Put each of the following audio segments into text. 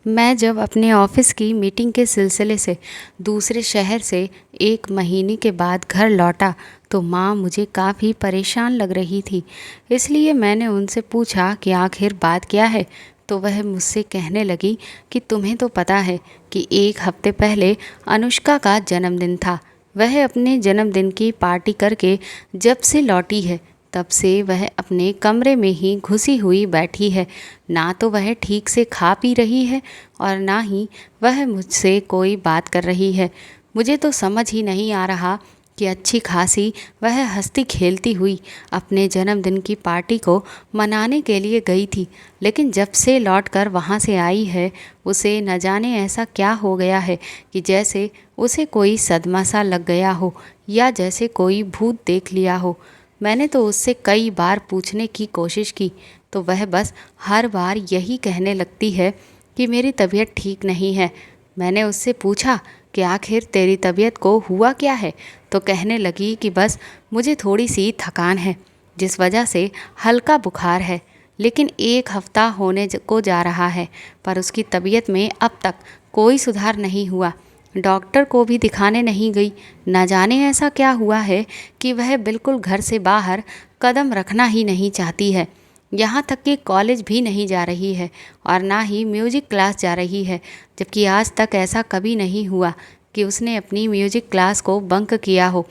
मैं जब अपने ऑफिस की मीटिंग के सिलसिले से दूसरे शहर से 1 महीने के बाद घर लौटा तो माँ मुझे काफ़ी परेशान लग रही थी। इसलिए मैंने उनसे पूछा कि आखिर बात क्या है। तो वह मुझसे कहने लगी कि तुम्हें तो पता है कि 1 हफ्ते पहले अनुष्का का जन्मदिन था। वह अपने जन्मदिन की पार्टी करके जब से लौटी है तब से वह अपने कमरे में ही घुसी हुई बैठी है। ना तो वह ठीक से खा पी रही है और ना ही वह मुझसे कोई बात कर रही है। मुझे तो समझ ही नहीं आ रहा कि अच्छी खासी वह हंसती खेलती हुई अपने जन्मदिन की पार्टी को मनाने के लिए गई थी, लेकिन जब से लौटकर वहाँ से आई है उसे न जाने ऐसा क्या हो गया है कि जैसे उसे कोई सदमा सा लग गया हो या जैसे कोई भूत देख लिया हो। मैंने तो उससे कई बार पूछने की कोशिश की तो वह बस हर बार यही कहने लगती है कि मेरी तबीयत ठीक नहीं है। मैंने उससे पूछा कि आखिर तेरी तबीयत को हुआ क्या है, तो कहने लगी कि बस मुझे थोड़ी सी थकान है जिस वजह से हल्का बुखार है। लेकिन 1 हफ्ता होने को जा रहा है पर उसकी तबीयत में अब तक कोई सुधार नहीं हुआ। डॉक्टर को भी दिखाने नहीं गई। न जाने ऐसा क्या हुआ है कि वह बिल्कुल घर से बाहर कदम रखना ही नहीं चाहती है। यहाँ तक कि कॉलेज भी नहीं जा रही है और ना ही म्यूजिक क्लास जा रही है, जबकि आज तक ऐसा कभी नहीं हुआ कि उसने अपनी म्यूजिक क्लास को बंक किया हो।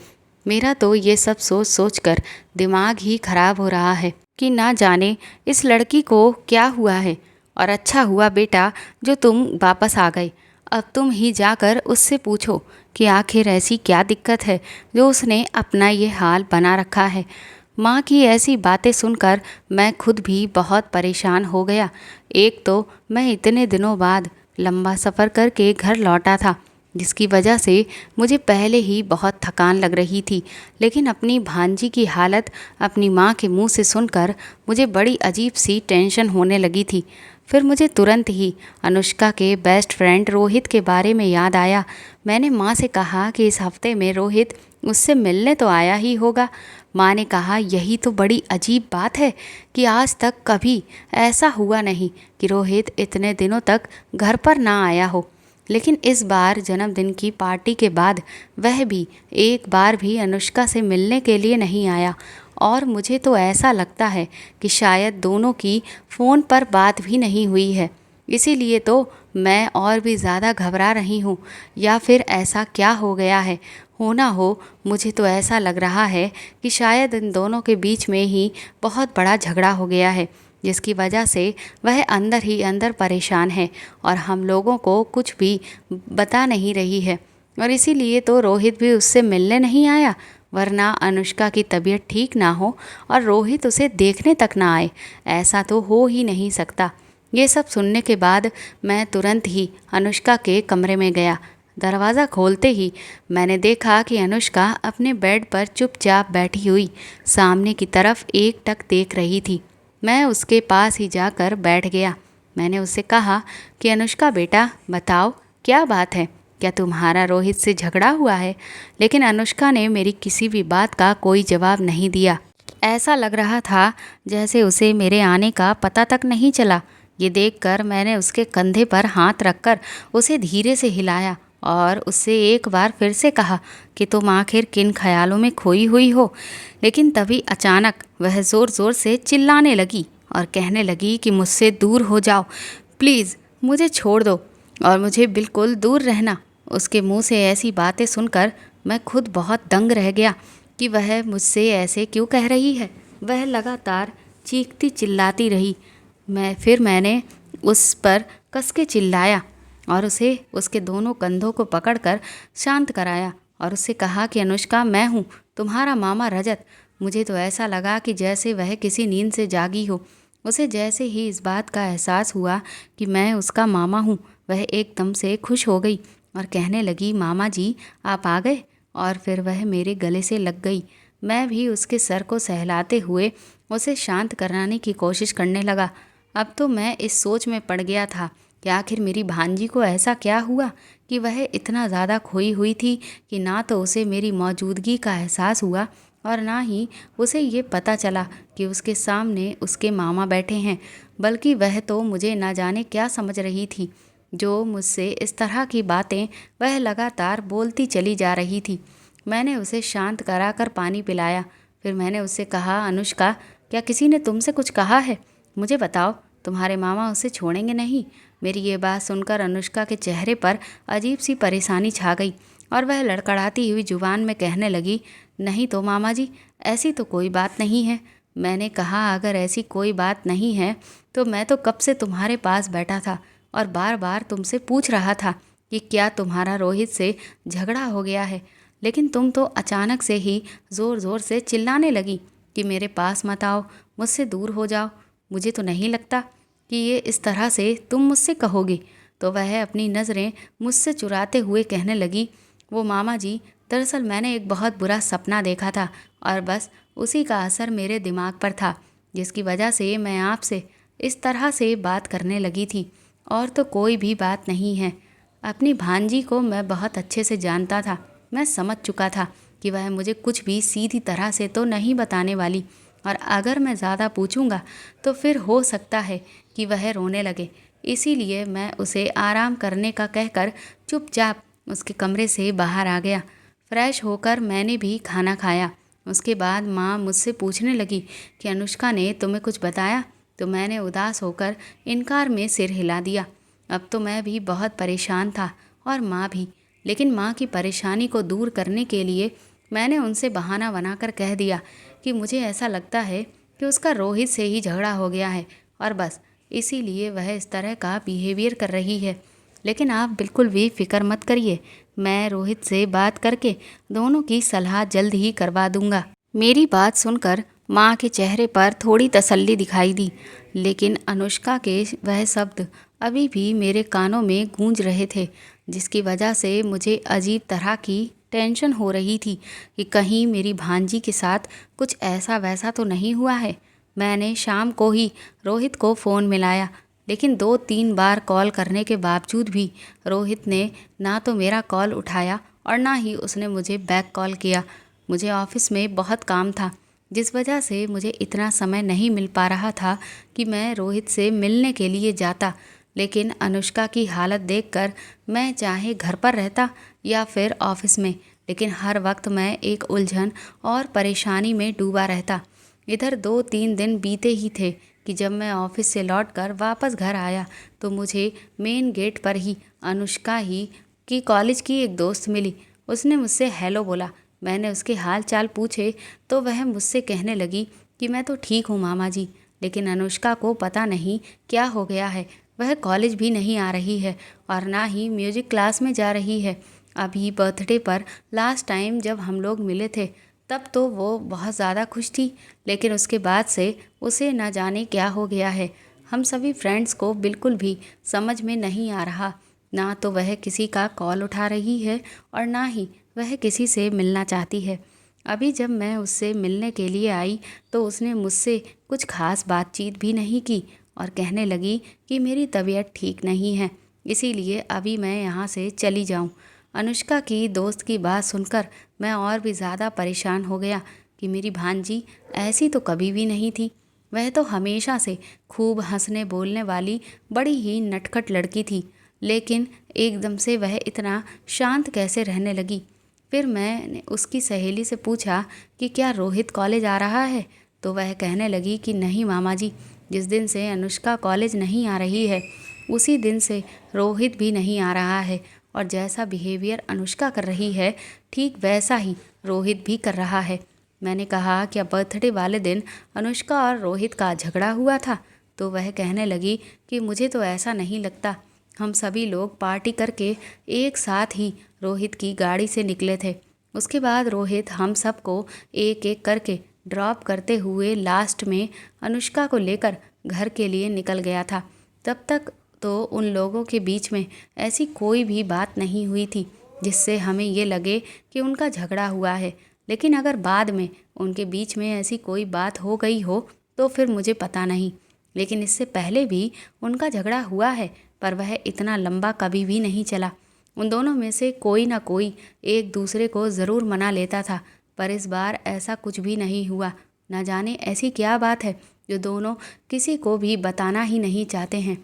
मेरा तो ये सब सोच सोच कर दिमाग ही खराब हो रहा है कि ना जाने इस लड़की को क्या हुआ है। और अच्छा हुआ बेटा जो तुम वापस आ गए। अब तुम ही जाकर उससे पूछो कि आखिर ऐसी क्या दिक्कत है जो उसने अपना ये हाल बना रखा है। माँ की ऐसी बातें सुनकर मैं खुद भी बहुत परेशान हो गया। एक तो मैं इतने दिनों बाद लंबा सफ़र करके घर लौटा था जिसकी वजह से मुझे पहले ही बहुत थकान लग रही थी, लेकिन अपनी भांजी की हालत अपनी माँ के मुंह से सुनकर मुझे बड़ी अजीब सी टेंशन होने लगी थी। फिर मुझे तुरंत ही अनुष्का के बेस्ट फ्रेंड रोहित के बारे में याद आया। मैंने माँ से कहा कि इस हफ्ते में रोहित उससे मिलने तो आया ही होगा। माँ ने कहा यही तो बड़ी अजीब बात है कि आज तक कभी ऐसा हुआ नहीं कि रोहित इतने दिनों तक घर पर ना आया हो, लेकिन इस बार जन्मदिन की पार्टी के बाद वह भी एक बार भी अनुष्का से मिलने के लिए नहीं आया। और मुझे तो ऐसा लगता है कि शायद दोनों की फ़ोन पर बात भी नहीं हुई है। इसीलिए तो मैं और भी ज़्यादा घबरा रही हूँ। या फिर ऐसा क्या हो गया है, हो ना हो मुझे तो ऐसा लग रहा है कि शायद इन दोनों के बीच में ही बहुत बड़ा झगड़ा हो गया है जिसकी वजह से वह अंदर ही अंदर परेशान है और हम लोगों को कुछ भी बता नहीं रही है। और इसीलिए तो रोहित भी उससे मिलने नहीं आया, वरना अनुष्का की तबीयत ठीक ना हो और रोहित उसे देखने तक ना आए, ऐसा तो हो ही नहीं सकता। ये सब सुनने के बाद मैं तुरंत ही अनुष्का के कमरे में गया। दरवाज़ा खोलते ही मैंने देखा कि अनुष्का अपने बेड पर चुपचाप बैठी हुई सामने की तरफ एकटक देख रही थी। मैं उसके पास ही जाकर बैठ गया। मैंने उससे कहा कि अनुष्का बेटा बताओ क्या बात है, क्या तुम्हारा रोहित से झगड़ा हुआ है। लेकिन अनुष्का ने मेरी किसी भी बात का कोई जवाब नहीं दिया। ऐसा लग रहा था जैसे उसे मेरे आने का पता तक नहीं चला। ये देखकर मैंने उसके कंधे पर हाथ रखकर उसे धीरे से हिलाया और उससे एक बार फिर से कहा कि तुम आखिर किन ख्यालों में खोई हुई हो। लेकिन तभी अचानक वह ज़ोर ज़ोर से चिल्लाने लगी और कहने लगी कि मुझसे दूर हो जाओ, प्लीज़ मुझे छोड़ दो और मुझे बिल्कुल दूर रहना। उसके मुंह से ऐसी बातें सुनकर मैं खुद बहुत दंग रह गया कि वह मुझसे ऐसे क्यों कह रही है। वह लगातार चीखती चिल्लाती रही। मैंने उस पर कस के चिल्लाया और उसे उसके दोनों कंधों को पकड़कर शांत कराया और उससे कहा कि अनुष्का मैं हूँ तुम्हारा मामा रजत। मुझे तो ऐसा लगा कि जैसे वह किसी नींद से जागी हो। उसे जैसे ही इस बात का एहसास हुआ कि मैं उसका मामा हूँ, वह एकदम से खुश हो गई और कहने लगी मामा जी आप आ गए। और फिर वह मेरे गले से लग गई। मैं भी उसके सर को सहलाते हुए उसे शांत कराने की कोशिश करने लगा। अब तो मैं इस सोच में पड़ गया था कि आखिर मेरी भांजी को ऐसा क्या हुआ कि वह इतना ज़्यादा खोई हुई थी कि ना तो उसे मेरी मौजूदगी का एहसास हुआ और ना ही उसे ये पता चला कि उसके सामने उसके मामा बैठे हैं, बल्कि वह तो मुझे ना जाने क्या समझ रही थी। जो मुझसे इस तरह की बातें वह लगातार बोलती चली जा रही थी। मैंने उसे शांत कराकर पानी पिलाया। फिर मैंने उससे कहा, अनुष्का, क्या किसी ने तुमसे कुछ कहा है? मुझे बताओ, तुम्हारे मामा उसे छोड़ेंगे नहीं? मेरी ये बात सुनकर अनुष्का के चेहरे पर अजीब सी परेशानी छा गई और वह लड़खड़ाती हुई जुबान में कहने लगी, नहीं तो मामा जी, ऐसी तो कोई बात नहीं है। मैंने कहा, अगर ऐसी कोई बात नहीं है तो मैं तो कब से तुम्हारे पास बैठा था और बार बार तुमसे पूछ रहा था कि क्या तुम्हारा रोहित से झगड़ा हो गया है, लेकिन तुम तो अचानक से ही ज़ोर ज़ोर से चिल्लाने लगी कि मेरे पास मत आओ, मुझसे दूर हो जाओ। मुझे तो नहीं लगता कि ये इस तरह से तुम मुझसे कहोगे। तो वह अपनी नज़रें मुझसे चुराते हुए कहने लगी, वो मामा जी, दरअसल मैंने एक बहुत बुरा सपना देखा था और बस उसी का असर मेरे दिमाग पर था, जिसकी वजह से मैं आपसे इस तरह से बात करने लगी थी, और तो कोई भी बात नहीं है। अपनी भांजी को मैं बहुत अच्छे से जानता था। मैं समझ चुका था कि वह मुझे कुछ भी सीधी तरह से तो नहीं बताने वाली, और अगर मैं ज़्यादा पूछूंगा तो फिर हो सकता है कि वह रोने लगे। इसीलिए मैं उसे आराम करने का कहकर चुपचाप उसके कमरे से बाहर आ गया। फ्रेश होकर मैंने भी खाना खाया। उसके बाद माँ मुझसे पूछने लगी कि अनुष्का ने तुम्हें कुछ बताया? तो मैंने उदास होकर इनकार में सिर हिला दिया। अब तो मैं भी बहुत परेशान था और माँ भी, लेकिन माँ की परेशानी को दूर करने के लिए मैंने उनसे बहाना बनाकर कह दिया कि मुझे ऐसा लगता है कि उसका रोहित से ही झगड़ा हो गया है और बस इसीलिए वह इस तरह का बिहेवियर कर रही है। लेकिन आप बिल्कुल भी फिक्र मत करिए, मैं रोहित से बात करके दोनों की सलाह जल्द ही करवा दूंगा। मेरी बात सुनकर माँ के चेहरे पर थोड़ी तसल्ली दिखाई दी, लेकिन अनुष्का के वह शब्द अभी भी मेरे कानों में गूंज रहे थे, जिसकी वजह से मुझे अजीब तरह की टेंशन हो रही थी कि कहीं मेरी भांजी के साथ कुछ ऐसा वैसा तो नहीं हुआ है। मैंने शाम को ही रोहित को फ़ोन मिलाया, लेकिन 2-3 बार कॉल करने के बावजूद भी रोहित ने ना तो मेरा कॉल उठाया और ना ही उसने मुझे बैक कॉल किया। मुझे ऑफिस में बहुत काम था, जिस वजह से मुझे इतना समय नहीं मिल पा रहा था कि मैं रोहित से मिलने के लिए जाता। लेकिन अनुष्का की हालत देखकर मैं चाहे घर पर रहता या फिर ऑफिस में, लेकिन हर वक्त मैं एक उलझन और परेशानी में डूबा रहता। इधर 2-3 दिन बीते ही थे कि जब मैं ऑफिस से लौटकर वापस घर आया तो मुझे मेन गेट पर ही अनुष्का ही की कॉलेज की एक दोस्त मिली। उसने मुझसे हेलो बोला। मैंने उसके हाल चाल पूछे तो वह मुझसे कहने लगी कि मैं तो ठीक हूँ मामा जी, लेकिन अनुष्का को पता नहीं क्या हो गया है। वह कॉलेज भी नहीं आ रही है और ना ही म्यूजिक क्लास में जा रही है। अभी बर्थडे पर लास्ट टाइम जब हम लोग मिले थे तब तो वो बहुत ज़्यादा खुश थी, लेकिन उसके बाद से उसे न जाने क्या हो गया है। हम सभी फ्रेंड्स को बिल्कुल भी समझ में नहीं आ रहा। ना तो वह किसी का कॉल उठा रही है और ना ही वह किसी से मिलना चाहती है। अभी जब मैं उससे मिलने के लिए आई तो उसने मुझसे कुछ खास बातचीत भी नहीं की और कहने लगी कि मेरी तबीयत ठीक नहीं है, इसीलिए अभी मैं यहाँ से चली जाऊँ। अनुष्का की दोस्त की बात सुनकर मैं और भी ज़्यादा परेशान हो गया कि मेरी भांजी ऐसी तो कभी भी नहीं थी। वह तो हमेशा से खूब हंसने बोलने वाली बड़ी ही नटखट लड़की थी, लेकिन एकदम से वह इतना शांत कैसे रहने लगी। फिर मैंने उसकी सहेली से पूछा कि क्या रोहित कॉलेज आ रहा है? तो वह कहने लगी कि नहीं मामा जी, जिस दिन से अनुष्का कॉलेज नहीं आ रही है उसी दिन से रोहित भी नहीं आ रहा है, और जैसा बिहेवियर अनुष्का कर रही है ठीक वैसा ही रोहित भी कर रहा है। मैंने कहा, क्या बर्थडे वाले दिन अनुष्का और रोहित का झगड़ा हुआ था? तो वह कहने लगी कि मुझे तो ऐसा नहीं लगता। हम सभी लोग पार्टी करके एक साथ ही रोहित की गाड़ी से निकले थे। उसके बाद रोहित हम सबको एक एक करके ड्रॉप करते हुए लास्ट में अनुष्का को लेकर घर के लिए निकल गया था। तब तक तो उन लोगों के बीच में ऐसी कोई भी बात नहीं हुई थी जिससे हमें ये लगे कि उनका झगड़ा हुआ है। लेकिन अगर बाद में उनके बीच में ऐसी कोई बात हो गई हो तो फिर मुझे पता नहीं, लेकिन इससे पहले भी उनका झगड़ा हुआ है, पर वह इतना लंबा कभी भी नहीं चला। उन दोनों में से कोई ना कोई एक दूसरे को ज़रूर मना लेता था, पर इस बार ऐसा कुछ भी नहीं हुआ। न जाने ऐसी क्या बात है जो दोनों किसी को भी बताना ही नहीं चाहते हैं।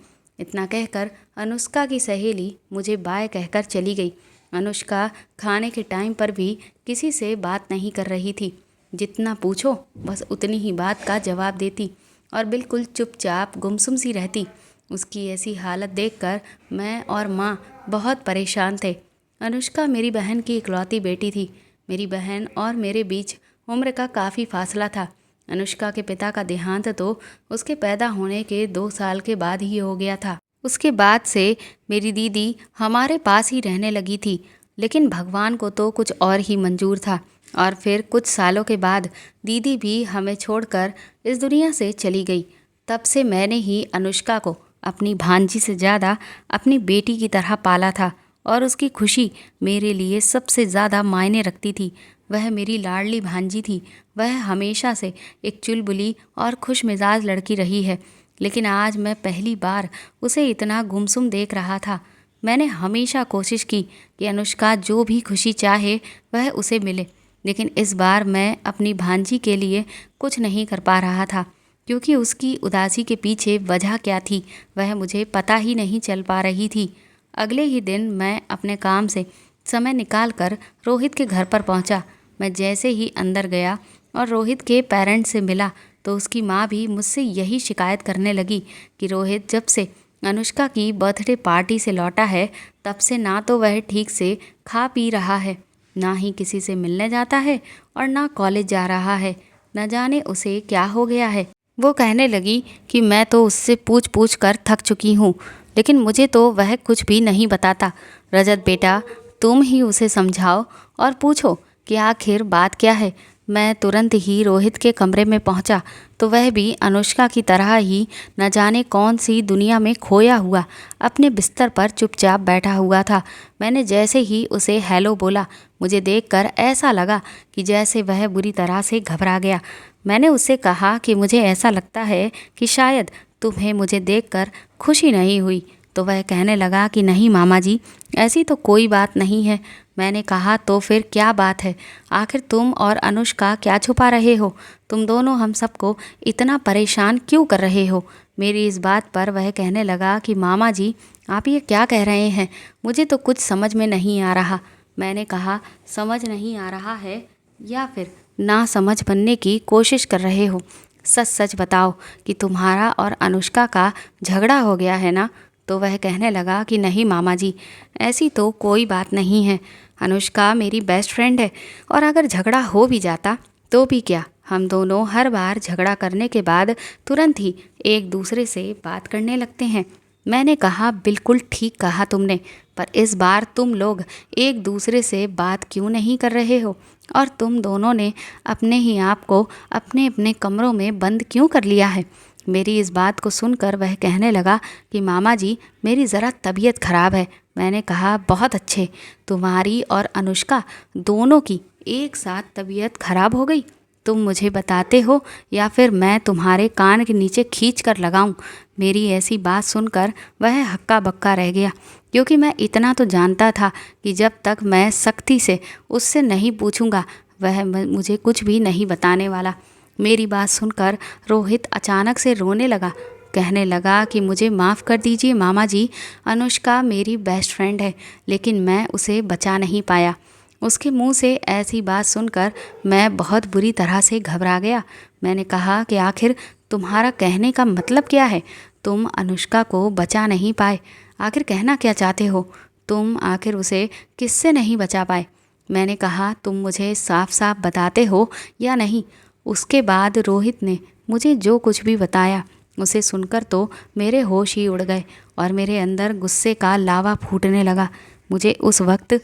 इतना कहकर अनुष्का की सहेली मुझे बाय कहकर चली गई। अनुष्का खाने के टाइम पर भी किसी से बात नहीं कर रही थी। जितना पूछो बस उतनी ही बात का जवाब देती और बिल्कुल चुपचाप गुमसुम सी रहती। उसकी ऐसी हालत देखकर मैं और माँ बहुत परेशान थे। अनुष्का मेरी बहन की इकलौती बेटी थी। मेरी बहन और मेरे बीच उम्र का काफ़ी फासला था। अनुष्का के पिता का देहांत तो उसके पैदा होने के 2 साल के बाद ही हो गया था। उसके बाद से मेरी दीदी हमारे पास ही रहने लगी थी, लेकिन भगवान को तो कुछ और ही मंजूर था और फिर कुछ सालों के बाद दीदी भी हमें छोड़कर इस दुनिया से चली गई। तब से मैंने ही अनुष्का को अपनी भांजी से ज़्यादा अपनी बेटी की तरह पाला था और उसकी खुशी मेरे लिए सबसे ज़्यादा मायने रखती थी। वह मेरी लाडली भांजी थी। वह हमेशा से एक चुलबुली और खुश मिजाज लड़की रही है, लेकिन आज मैं पहली बार उसे इतना गुमसुम देख रहा था। मैंने हमेशा कोशिश की कि अनुष्का जो भी खुशी चाहे वह उसे मिले, लेकिन इस बार मैं अपनी भांजी के लिए कुछ नहीं कर पा रहा था, क्योंकि उसकी उदासी के पीछे वजह क्या थी वह मुझे पता ही नहीं चल पा रही थी। अगले ही दिन मैं अपने काम से समय निकालकर रोहित के घर पर पहुंचा। मैं जैसे ही अंदर गया और रोहित के पेरेंट्स से मिला तो उसकी माँ भी मुझसे यही शिकायत करने लगी कि रोहित जब से अनुष्का की बर्थडे पार्टी से लौटा है तब से ना तो वह ठीक से खा पी रहा है, ना ही किसी से मिलने जाता है और ना कॉलेज जा रहा है। न जाने उसे क्या हो गया है। वो कहने लगी कि मैं तो उससे पूछ पूछ कर थक चुकी हूँ, लेकिन मुझे तो वह कुछ भी नहीं बताता। रजत बेटा, तुम ही उसे समझाओ और पूछो कि आखिर बात क्या है। मैं तुरंत ही रोहित के कमरे में पहुंचा तो वह भी अनुष्का की तरह ही न जाने कौन सी दुनिया में खोया हुआ अपने बिस्तर पर चुपचाप बैठा हुआ था। मैंने जैसे ही उसे हेलो बोला, मुझे देखकर ऐसा लगा कि जैसे वह बुरी तरह से घबरा गया। मैंने उससे कहा कि मुझे ऐसा लगता है कि शायद तुम्हें मुझे देखकर खुशी नहीं हुई। तो वह कहने लगा कि नहीं मामा जी, ऐसी तो कोई बात नहीं है। मैंने कहा तो फिर क्या बात है? आखिर तुम और अनुष्का क्या छुपा रहे हो? तुम दोनों हम सबको इतना परेशान क्यों कर रहे हो? मेरी इस बात पर वह कहने लगा कि मामा जी, आप ये क्या कह रहे हैं? मुझे तो कुछ समझ में नहीं आ रहा। मैंने कहा समझ नहीं आ रहा है या फिर ना समझ बनने की कोशिश कर रहे हो? सच सच बताओ कि तुम्हारा और अनुष्का का झगड़ा हो गया है ना? तो वह कहने लगा कि नहीं मामा जी, ऐसी तो कोई बात नहीं है। अनुष्का मेरी बेस्ट फ्रेंड है और अगर झगड़ा हो भी जाता तो भी क्या, हम दोनों हर बार झगड़ा करने के बाद तुरंत ही एक दूसरे से बात करने लगते हैं। मैंने कहा बिल्कुल ठीक कहा तुमने, पर इस बार तुम लोग एक दूसरे से बात क्यों नहीं कर रहे हो और तुम दोनों ने अपने ही आप को अपने अपने कमरों में बंद क्यों कर लिया है? मेरी इस बात को सुनकर वह कहने लगा कि मामा जी, मेरी ज़रा तबीयत ख़राब है। मैंने कहा बहुत अच्छे, तुम्हारी और अनुष्का दोनों की एक साथ तबीयत खराब हो गई? तुम मुझे बताते हो या फिर मैं तुम्हारे कान के नीचे खींच कर लगाऊं? मेरी ऐसी बात सुनकर वह हक्का बक्का रह गया, क्योंकि मैं इतना तो जानता था कि जब तक मैं सख्ती से उससे नहीं पूछूंगा वह मुझे कुछ भी नहीं बताने वाला। मेरी बात सुनकर रोहित अचानक से रोने लगा। कहने लगा कि मुझे माफ़ कर दीजिए मामा जी, अनुष्का मेरी बेस्ट फ्रेंड है, लेकिन मैं उसे बचा नहीं पाया। उसके मुंह से ऐसी बात सुनकर मैं बहुत बुरी तरह से घबरा गया। मैंने कहा कि आखिर तुम्हारा कहने का मतलब क्या है? तुम अनुष्का को बचा नहीं पाए, आखिर कहना क्या चाहते हो? तुम आखिर उसे किससे नहीं बचा पाए? मैंने कहा तुम मुझे साफ साफ बताते हो या नहीं? उसके बाद रोहित ने मुझे जो कुछ भी बताया उसे सुनकर तो मेरे होश ही उड़ गए और मेरे अंदर गुस्से का लावा फूटने लगा। मुझे उस वक्त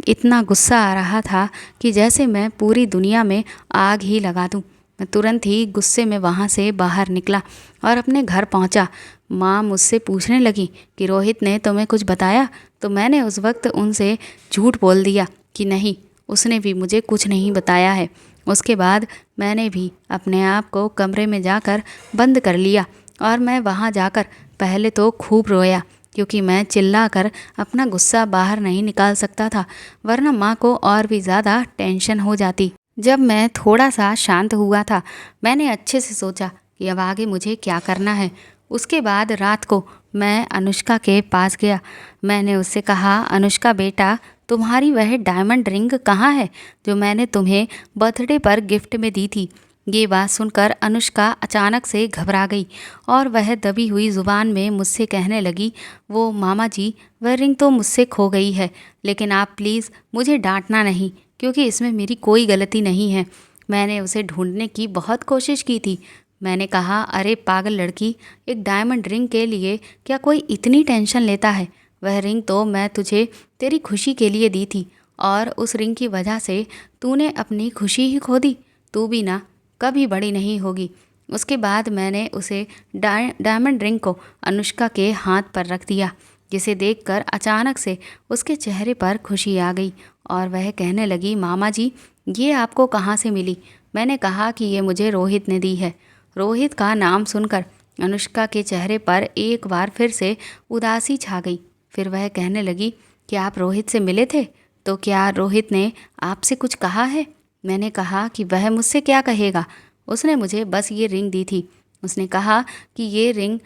इतना गुस्सा आ रहा था कि जैसे मैं पूरी दुनिया में आग ही लगा दूं। मैं तुरंत ही गुस्से में वहाँ से बाहर निकला और अपने घर पहुँचा। माँ मुझसे पूछने लगी कि रोहित ने तुम्हें कुछ बताया? तो मैंने उस वक्त उनसे झूठ बोल दिया कि नहीं, उसने भी मुझे कुछ नहीं बताया है। उसके बाद मैंने भी अपने आप को कमरे में जाकर बंद कर लिया और मैं वहाँ जाकर पहले तो खूब रोया, क्योंकि मैं चिल्लाकर अपना गुस्सा बाहर नहीं निकाल सकता था, वरना माँ को और भी ज़्यादा टेंशन हो जाती। जब मैं थोड़ा सा शांत हुआ था, मैंने अच्छे से सोचा कि अब आगे मुझे क्या करना है। उसके बाद रात को मैं अनुष्का के पास गया। मैंने उससे कहा, अनुष्का बेटा, तुम्हारी वह डायमंड रिंग कहाँ है जो मैंने तुम्हें बर्थडे पर गिफ्ट में दी थी। ये बात सुनकर अनुष्का अचानक से घबरा गई और वह दबी हुई ज़ुबान में मुझसे कहने लगी, वो मामा जी, वह रिंग तो मुझसे खो गई है, लेकिन आप प्लीज़ मुझे डांटना नहीं, क्योंकि इसमें मेरी कोई गलती नहीं है। मैंने उसे ढूंढने की बहुत कोशिश की थी। मैंने कहा, अरे पागल लड़की, एक डायमंड रिंग के लिए क्या कोई इतनी टेंशन लेता है। वह रिंग तो मैं तुझे तेरी खुशी के लिए दी थी और उस रिंग की वजह से तूने अपनी खुशी ही खो दी। तू भी ना कभी बड़ी नहीं होगी। उसके बाद मैंने उसे डायमंड रिंग को अनुष्का के हाथ पर रख दिया, जिसे देखकर अचानक से उसके चेहरे पर खुशी आ गई और वह कहने लगी, मामा जी, ये आपको कहाँ से मिली। मैंने कहा कि ये मुझे रोहित ने दी है। रोहित का नाम सुनकर अनुष्का के चेहरे पर एक बार फिर से उदासी छा गई। फिर वह कहने लगी, कि आप रोहित से मिले थे, तो क्या रोहित ने आपसे कुछ कहा है। मैंने कहा कि वह मुझसे क्या कहेगा, उसने मुझे बस ये रिंग दी थी। उसने कहा कि ये रिंग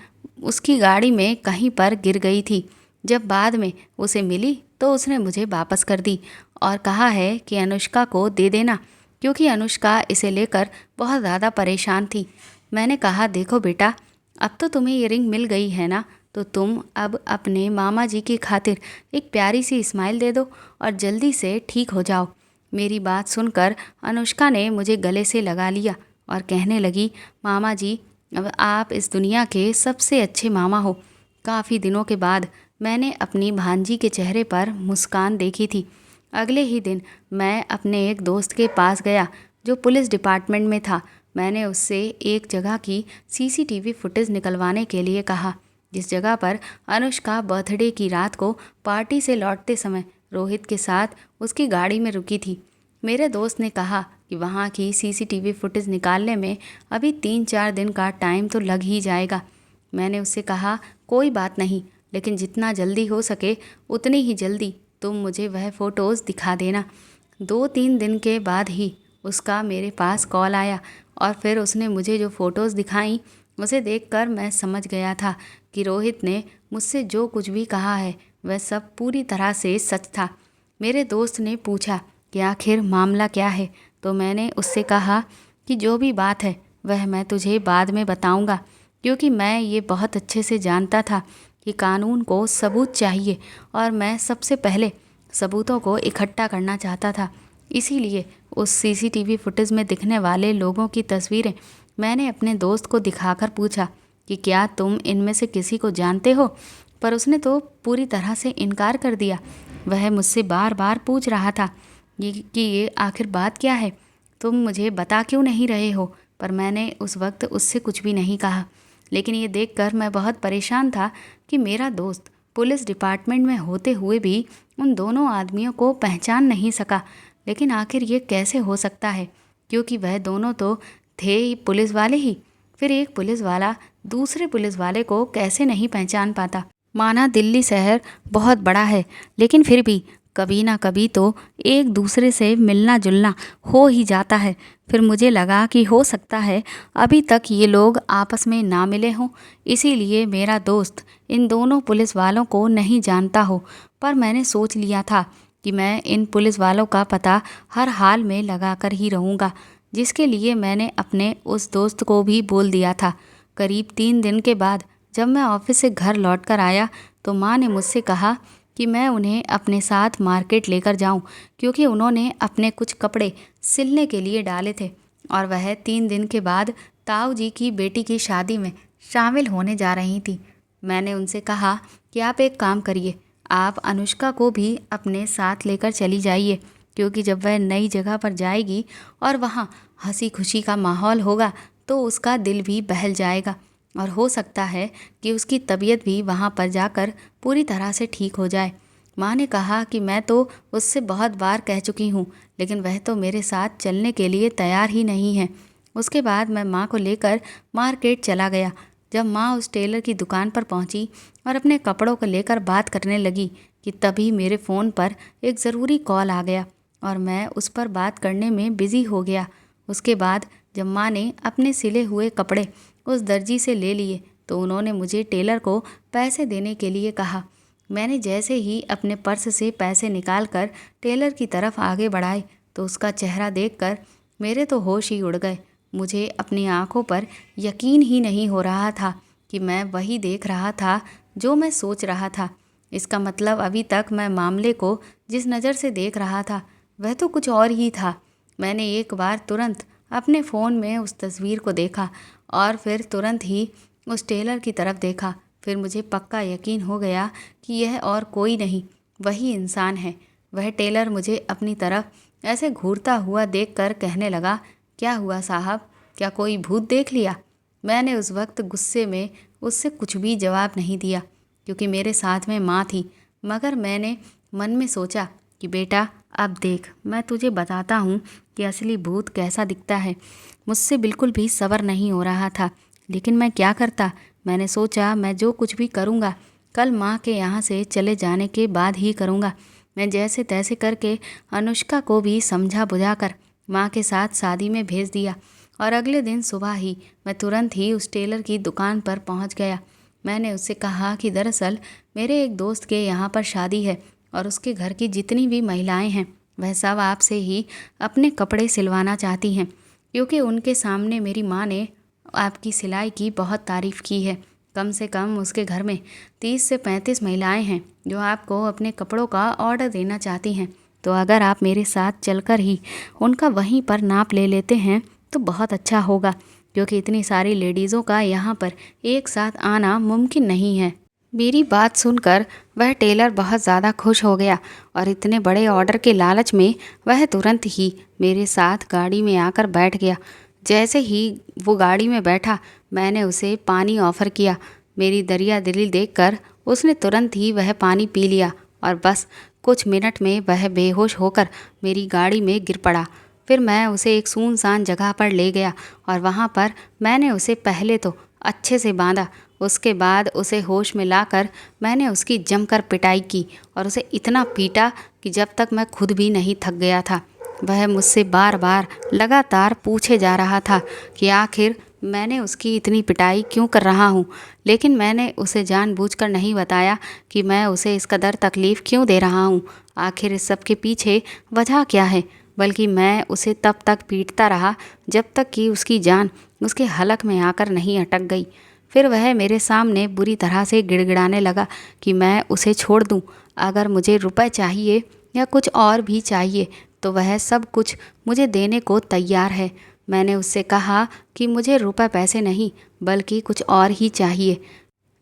उसकी गाड़ी में कहीं पर गिर गई थी। जब बाद में उसे मिली तो उसने मुझे वापस कर दी और कहा है कि अनुष्का को दे देना, क्योंकि अनुष्का इसे लेकर बहुत ज़्यादा परेशान थी। मैंने कहा, देखो बेटा, अब तो तुम्हें ये रिंग मिल गई है ना, तो तुम अब अपने मामा जी की खातिर एक प्यारी सी स्माइल दे दो और जल्दी से ठीक हो जाओ। मेरी बात सुनकर अनुष्का ने मुझे गले से लगा लिया और कहने लगी, मामा जी, अब आप इस दुनिया के सबसे अच्छे मामा हो। काफ़ी दिनों के बाद मैंने अपनी भांजी के चेहरे पर मुस्कान देखी थी। अगले ही दिन मैं अपने एक दोस्त के पास गया जो पुलिस डिपार्टमेंट में था। मैंने उससे एक जगह की सीसीटीवी फुटेज निकलवाने के लिए कहा, जिस जगह पर अनुष्का बर्थडे की रात को पार्टी से लौटते समय रोहित के साथ उसकी गाड़ी में रुकी थी। मेरे दोस्त ने कहा कि वहाँ की सीसीटीवी फुटेज निकालने में अभी 3-4 दिन का टाइम तो लग ही जाएगा। मैंने उससे कहा, कोई बात नहीं, लेकिन जितना जल्दी हो सके उतनी ही जल्दी तुम मुझे वह फ़ोटोज़ दिखा देना। 2-3 दिन के बाद ही उसका मेरे पास कॉल आया और फिर उसने मुझे जो फ़ोटोज़ दिखाई, उसे देखकर मैं समझ गया था कि रोहित ने मुझसे जो कुछ भी कहा है वह सब पूरी तरह से सच था। मेरे दोस्त ने पूछा कि आखिर मामला क्या है, तो मैंने उससे कहा कि जो भी बात है वह मैं तुझे बाद में बताऊंगा, क्योंकि मैं ये बहुत अच्छे से जानता था कि कानून को सबूत चाहिए और मैं सबसे पहले सबूतों को इकट्ठा करना चाहता था। इसीलिए उस सीसीटीवी फुटेज में दिखने वाले लोगों की तस्वीरें मैंने अपने दोस्त को दिखाकर पूछा कि क्या तुम इनमें से किसी को जानते हो, पर उसने तो पूरी तरह से इनकार कर दिया। वह मुझसे बार बार पूछ रहा था ये आखिर बात क्या है, तुम मुझे बता क्यों नहीं रहे हो, पर मैंने उस वक्त उससे कुछ भी नहीं कहा। लेकिन ये देखकर मैं बहुत परेशान था कि मेरा दोस्त पुलिस डिपार्टमेंट में होते हुए भी उन दोनों आदमियों को पहचान नहीं सका। लेकिन आखिर ये कैसे हो सकता है, क्योंकि वह दोनों तो थे ही पुलिस वाले ही। फिर एक पुलिस वाला दूसरे पुलिस वाले को कैसे नहीं पहचान पाता। माना दिल्ली शहर बहुत बड़ा है, लेकिन फिर भी कभी ना कभी तो एक दूसरे से मिलना जुलना हो ही जाता है। फिर मुझे लगा कि हो सकता है अभी तक ये लोग आपस में ना मिले हों, इसीलिए मेरा दोस्त इन दोनों पुलिस वालों को नहीं जानता हो। पर मैंने सोच लिया था कि मैं इन पुलिस वालों का पता हर हाल में लगा कर ही रहूँगा, जिसके लिए मैंने अपने उस दोस्त को भी बोल दिया था। करीब 3 दिन के बाद जब मैं ऑफिस से घर लौट कर आया तो माँ ने मुझसे कहा कि मैं उन्हें अपने साथ मार्केट लेकर जाऊं, क्योंकि उन्होंने अपने कुछ कपड़े सिलने के लिए डाले थे और वह 3 दिन के बाद ताऊ जी की बेटी की शादी में शामिल होने जा रही थी। मैंने उनसे कहा कि आप एक काम करिए, आप अनुष्का को भी अपने साथ लेकर चली जाइए, क्योंकि जब वह नई जगह पर जाएगी और वहाँ हंसी खुशी का माहौल होगा तो उसका दिल भी बहल जाएगा और हो सकता है कि उसकी तबीयत भी वहाँ पर जाकर पूरी तरह से ठीक हो जाए। माँ ने कहा कि मैं तो उससे बहुत बार कह चुकी हूँ, लेकिन वह तो मेरे साथ चलने के लिए तैयार ही नहीं है। उसके बाद मैं माँ को लेकर मार्केट चला गया। जब माँ उस टेलर की दुकान पर पहुँची और अपने कपड़ों को लेकर बात करने लगी कि तभी मेरे फ़ोन पर एक ज़रूरी कॉल आ गया और मैं उस पर बात करने में बिज़ी हो गया। उसके बाद जब माँ ने अपने सिले हुए कपड़े उस दर्जी से ले लिए तो उन्होंने मुझे टेलर को पैसे देने के लिए कहा। मैंने जैसे ही अपने पर्स से पैसे निकालकर टेलर की तरफ आगे बढ़ाए तो उसका चेहरा देखकर मेरे तो होश ही उड़ गए। मुझे अपनी आंखों पर यकीन ही नहीं हो रहा था कि मैं वही देख रहा था जो मैं सोच रहा था। इसका मतलब अभी तक मैं मामले को जिस नज़र से देख रहा था वह तो कुछ और ही था। मैंने एक बार तुरंत अपने फ़ोन में उस तस्वीर को देखा और फिर तुरंत ही उस टेलर की तरफ देखा। फिर मुझे पक्का यकीन हो गया कि यह और कोई नहीं, वही इंसान है। वह टेलर मुझे अपनी तरफ ऐसे घूरता हुआ देखकर कहने लगा, क्या हुआ साहब, क्या कोई भूत देख लिया? मैंने उस वक्त गुस्से में उससे कुछ भी जवाब नहीं दिया क्योंकि मेरे साथ में माँ थी। मगर मैंने मन में सोचा कि बेटा अब देख, मैं तुझे बताता हूँ कि असली भूत कैसा दिखता है। मुझसे बिल्कुल भी सब्र नहीं हो रहा था, लेकिन मैं क्या करता। मैंने सोचा मैं जो कुछ भी करूँगा कल माँ के यहाँ से चले जाने के बाद ही करूँगा। मैं जैसे तैसे करके अनुष्का को भी समझा बुझाकर माँ के साथ शादी में भेज दिया और अगले दिन सुबह ही मैं तुरंत ही उस टेलर की दुकान पर पहुँच गया। मैंने उससे कहा कि दरअसल मेरे एक दोस्त के यहाँ पर शादी है और उसके घर की जितनी भी महिलाएं हैं वह सब आपसे ही अपने कपड़े सिलवाना चाहती हैं, क्योंकि उनके सामने मेरी माँ ने आपकी सिलाई की बहुत तारीफ़ की है। कम से कम उसके घर में 30 से 35 महिलाएं हैं जो आपको अपने कपड़ों का ऑर्डर देना चाहती हैं। तो अगर आप मेरे साथ चलकर ही उनका वहीं पर नाप ले लेते हैं तो बहुत अच्छा होगा, क्योंकि इतनी सारी लेडीज़ों का यहाँ पर एक साथ आना मुमकिन नहीं है। मेरी बात सुनकर वह टेलर बहुत ज़्यादा खुश हो गया और इतने बड़े ऑर्डर के लालच में वह तुरंत ही मेरे साथ गाड़ी में आकर बैठ गया। जैसे ही वो गाड़ी में बैठा मैंने उसे पानी ऑफ़र किया। मेरी दरिया दिली देखकर उसने तुरंत ही वह पानी पी लिया और बस कुछ मिनट में वह बेहोश होकर मेरी गाड़ी में गिर पड़ा। फिर मैं उसे एक सुनसान जगह पर ले गया और वहाँ पर मैंने उसे पहले तो अच्छे से बांधा। उसके बाद उसे होश में लाकर मैंने उसकी जमकर पिटाई की और उसे इतना पीटा कि जब तक मैं खुद भी नहीं थक गया था। वह मुझसे बार बार लगातार पूछे जा रहा था कि आखिर मैंने उसकी इतनी पिटाई क्यों कर रहा हूँ, लेकिन मैंने उसे जानबूझकर नहीं बताया कि मैं उसे इस कदर तकलीफ़ क्यों दे रहा हूँ। आखिर इस सब के पीछे वजह क्या है, बल्कि मैं उसे तब तक पीटता रहा जब तक कि उसकी जान उसके हलक में आकर नहीं अटक गई। फिर वह मेरे सामने बुरी तरह से गिड़गिड़ाने लगा कि मैं उसे छोड़ दूँ, अगर मुझे रुपए चाहिए या कुछ और भी चाहिए तो वह सब कुछ मुझे देने को तैयार है। मैंने उससे कहा कि मुझे रुपए पैसे नहीं बल्कि कुछ और ही चाहिए।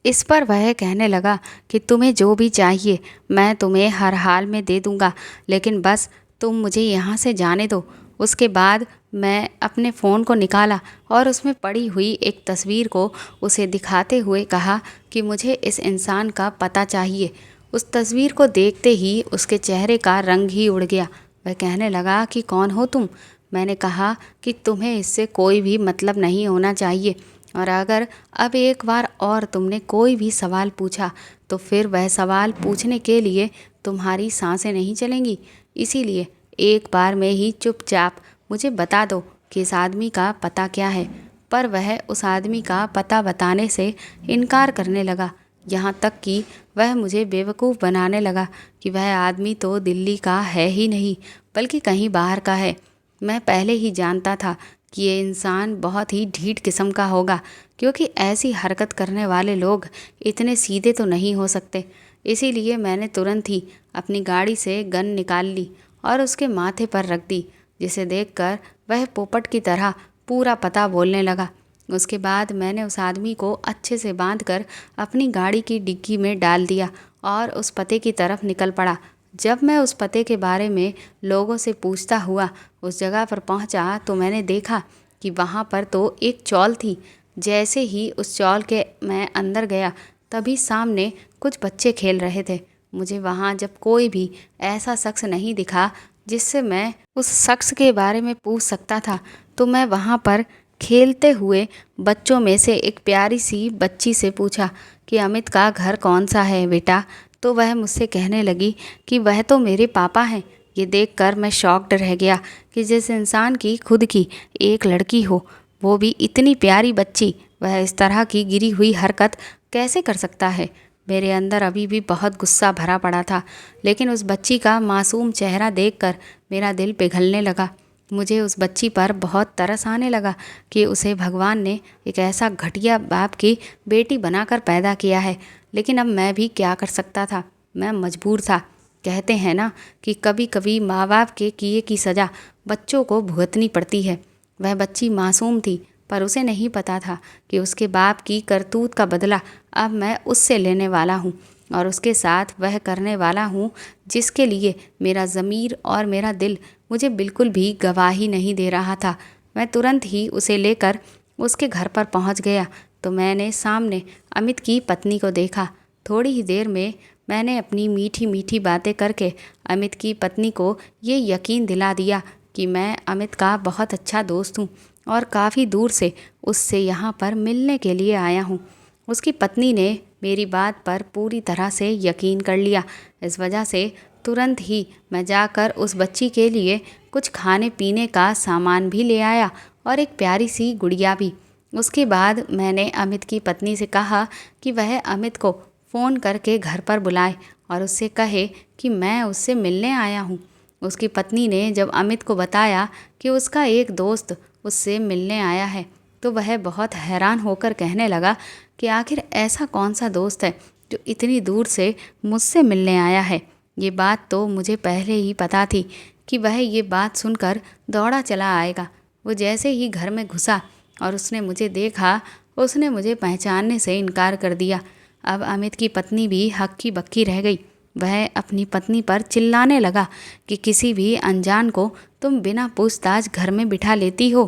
इस पर वह कहने लगा कि तुम्हें जो भी चाहिए मैं तुम्हें हर हाल में दे दूँगा, लेकिन बस तुम मुझे यहाँ से जाने दो। उसके बाद मैं अपने फ़ोन को निकाला और उसमें पड़ी हुई एक तस्वीर को उसे दिखाते हुए कहा कि मुझे इस इंसान का पता चाहिए। उस तस्वीर को देखते ही उसके चेहरे का रंग ही उड़ गया। वह कहने लगा कि कौन हो तुम? मैंने कहा कि तुम्हें इससे कोई भी मतलब नहीं होना चाहिए, और अगर अब एक बार और तुमने कोई भी सवाल पूछा तो फिर वह सवाल पूछने के लिए तुम्हारी सांसें नहीं चलेंगी। इसीलिए एक बार में ही चुपचाप मुझे बता दो कि इस आदमी का पता क्या है। पर वह उस आदमी का पता बताने से इनकार करने लगा, यहाँ तक कि वह मुझे बेवकूफ़ बनाने लगा कि वह आदमी तो दिल्ली का है ही नहीं बल्कि कहीं बाहर का है। मैं पहले ही जानता था कि ये इंसान बहुत ही ढीठ किस्म का होगा, क्योंकि ऐसी हरकत करने वाले लोग इतने सीधे तो नहीं हो सकते। इसीलिए मैंने तुरंत ही अपनी गाड़ी से गन निकाल ली और उसके माथे पर रख दी, जिसे देखकर वह पोपट की तरह पूरा पता बोलने लगा। उसके बाद मैंने उस आदमी को अच्छे से बांधकर अपनी गाड़ी की डिग्गी में डाल दिया और उस पते की तरफ निकल पड़ा। जब मैं उस पते के बारे में लोगों से पूछता हुआ उस जगह पर पहुंचा तो मैंने देखा कि वहां पर तो एक चौल थी। जैसे ही उस चौल के मैं अंदर गया तभी सामने कुछ बच्चे खेल रहे थे। मुझे वहां जब कोई भी ऐसा शख्स नहीं दिखा जिससे मैं उस शख्स के बारे में पूछ सकता था, तो मैं वहां पर खेलते हुए बच्चों में से एक प्यारी सी बच्ची से पूछा कि अमित का घर कौन सा है बेटा? तो वह मुझसे कहने लगी कि वह तो मेरे पापा हैं। ये देखकर मैं शॉक्ड रह गया कि जिस इंसान की खुद की एक लड़की हो, वो भी इतनी प्यारी बच्ची, वह इस तरह की गिरी हुई हरकत कैसे कर सकता है। मेरे अंदर अभी भी बहुत गुस्सा भरा पड़ा था, लेकिन उस बच्ची का मासूम चेहरा देखकर मेरा दिल पिघलने लगा। मुझे उस बच्ची पर बहुत तरस आने लगा कि उसे भगवान ने एक ऐसा घटिया बाप की बेटी बनाकर पैदा किया है। लेकिन अब मैं भी क्या कर सकता था, मैं मजबूर था। कहते हैं ना कि कभी कभी माँ बाप के किए की सज़ा बच्चों को भुगतनी पड़ती है। वह बच्ची मासूम थी, पर उसे नहीं पता था कि उसके बाप की करतूत का बदला अब मैं उससे लेने वाला हूँ और उसके साथ वह करने वाला हूँ जिसके लिए मेरा ज़मीर और मेरा दिल मुझे बिल्कुल भी गवाही नहीं दे रहा था। मैं तुरंत ही उसे लेकर उसके घर पर पहुँच गया तो मैंने सामने अमित की पत्नी को देखा। थोड़ी ही देर में मैंने अपनी मीठी मीठी बातें करके अमित की पत्नी को ये यकीन दिला दिया कि मैं अमित का बहुत अच्छा दोस्त हूँ और काफ़ी दूर से उससे यहाँ पर मिलने के लिए आया हूँ। उसकी पत्नी ने मेरी बात पर पूरी तरह से यकीन कर लिया। इस वजह से तुरंत ही मैं जाकर उस बच्ची के लिए कुछ खाने पीने का सामान भी ले आया और एक प्यारी सी गुड़िया भी। उसके बाद मैंने अमित की पत्नी से कहा कि वह अमित को फ़ोन करके घर पर बुलाए और उससे कहे कि मैं उससे मिलने आया हूँ। उसकी पत्नी ने जब अमित को बताया कि उसका एक दोस्त उससे मिलने आया है तो वह बहुत हैरान होकर कहने लगा कि आखिर ऐसा कौन सा दोस्त है जो इतनी दूर से मुझसे मिलने आया है। ये बात तो मुझे पहले ही पता थी कि वह ये बात सुनकर दौड़ा चला आएगा। वो जैसे ही घर में घुसा और उसने मुझे देखा, उसने मुझे पहचानने से इनकार कर दिया। अब अमित की पत्नी भी हक्की बक्की रह गई। वह अपनी पत्नी पर चिल्लाने लगा कि किसी भी अनजान को तुम बिना पूछताछ घर में बिठा लेती हो।